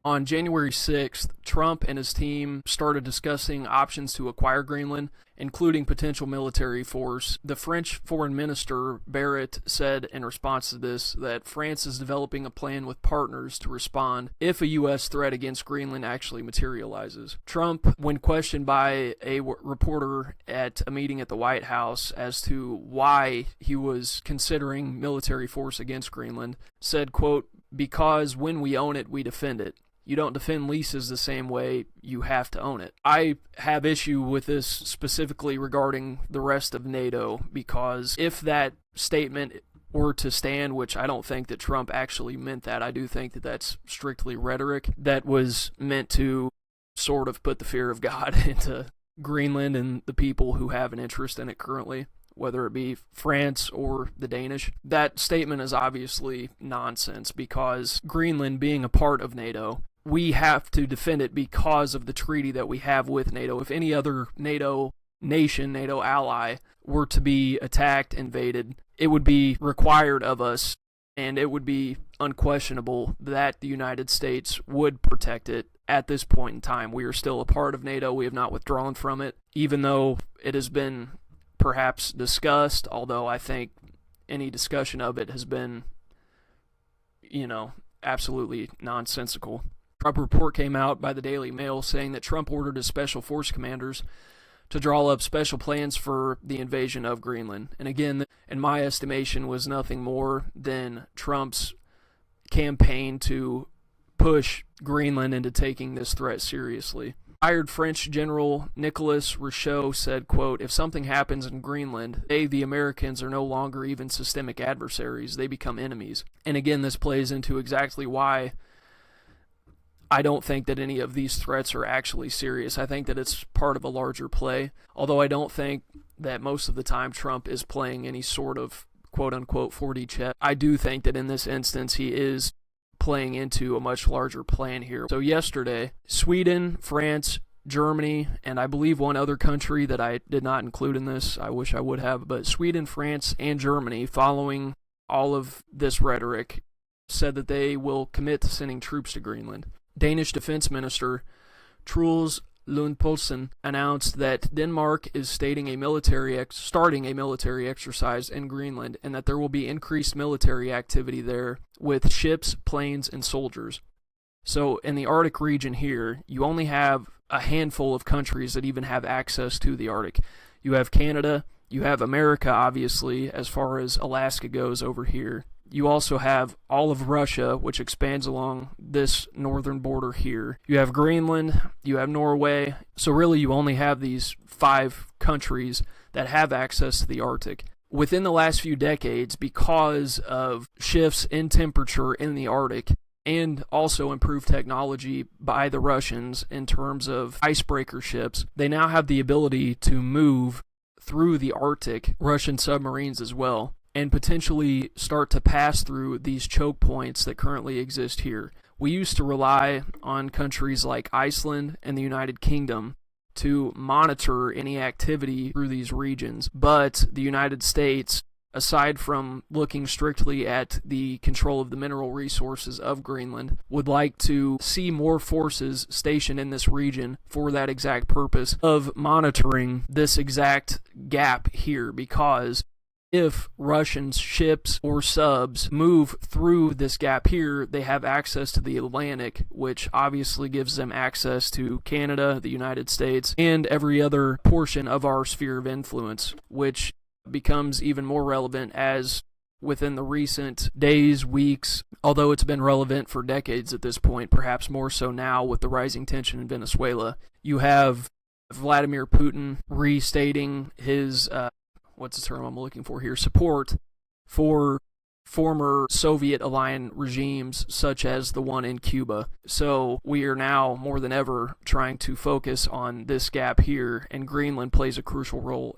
On January 6th, Trump and his team started discussing options to acquire Greenland, including potential military force. The French Foreign Minister, Barrett, said in response to this that France is developing a plan with partners to respond if a U.S. threat against Greenland actually materializes. Trump, when questioned by a reporter at a meeting at the White House as to why he was considering military force against Greenland, said, quote, "Because when we own it, we defend it. You don't defend leases the same way, you have to own it." I have issue with this specifically regarding the rest of NATO, because if that statement were to stand, which I don't think that Trump actually meant that, I do think that that's strictly rhetoric that was meant to sort of put the fear of God into Greenland and the people who have an interest in it currently, whether it be France or the Danish. That statement is obviously nonsense, because Greenland being a part of NATO, we have to defend it because of the treaty that we have with NATO. If any other NATO nation, NATO ally, were to be attacked, invaded, it would be required of us, and it would be unquestionable that the United States would protect it. At this point in time, we are still a part of NATO. We have not withdrawn from it, even though it has been perhaps discussed, although I think any discussion of it has been, absolutely nonsensical. A report came out by the Daily Mail saying that Trump ordered his special force commanders to draw up special plans for the invasion of Greenland. And again, in my estimation, was nothing more than Trump's campaign to push Greenland into taking this threat seriously. Retired French General Nicolas Richaud said, quote, "If something happens in Greenland, they, the Americans, are no longer even systemic adversaries. They become enemies." And again, this plays into exactly why I don't think that any of these threats are actually serious. I think that it's part of a larger play, although I don't think that most of the time Trump is playing any sort of quote-unquote 4D chess. I do think that in this instance he is playing into a much larger plan here. So yesterday, Sweden, France, Germany, and I believe one other country that I did not include in this, I wish I would have, but Sweden, France, and Germany, following all of this rhetoric, said that they will commit to sending troops to Greenland. Danish Defense Minister Truls Lund Poulsen announced that Denmark is starting a military exercise in Greenland, and that there will be increased military activity there with ships, planes, and soldiers. So in the Arctic region here, you only have a handful of countries that even have access to the Arctic. You have Canada, you have America, obviously, as far as Alaska goes over here. You also have all of Russia, which expands along this northern border here. You have Greenland, you have Norway. So really you only have these 5 countries that have access to the Arctic. Within the last few decades, because of shifts in temperature in the Arctic, and also improved technology by the Russians in terms of icebreaker ships, they now have the ability to move through the Arctic, Russian submarines as well, and potentially start to pass through these choke points that currently exist here. We used to rely on countries like Iceland and the United Kingdom to monitor any activity through these regions, but the United States, aside from looking strictly at the control of the mineral resources of Greenland, would like to see more forces stationed in this region for that exact purpose of monitoring this exact gap here, because if Russian ships or subs move through this gap here, they have access to the Atlantic, which obviously gives them access to Canada, the United States, and every other portion of our sphere of influence, which becomes even more relevant as within the recent days, weeks, although it's been relevant for decades at this point, perhaps more so now with the rising tension in Venezuela. You have Vladimir Putin restating his what's the term I'm looking for here, support for former Soviet-aligned regimes such as the one in Cuba. So we are now more than ever trying to focus on this gap here, and Greenland plays a crucial role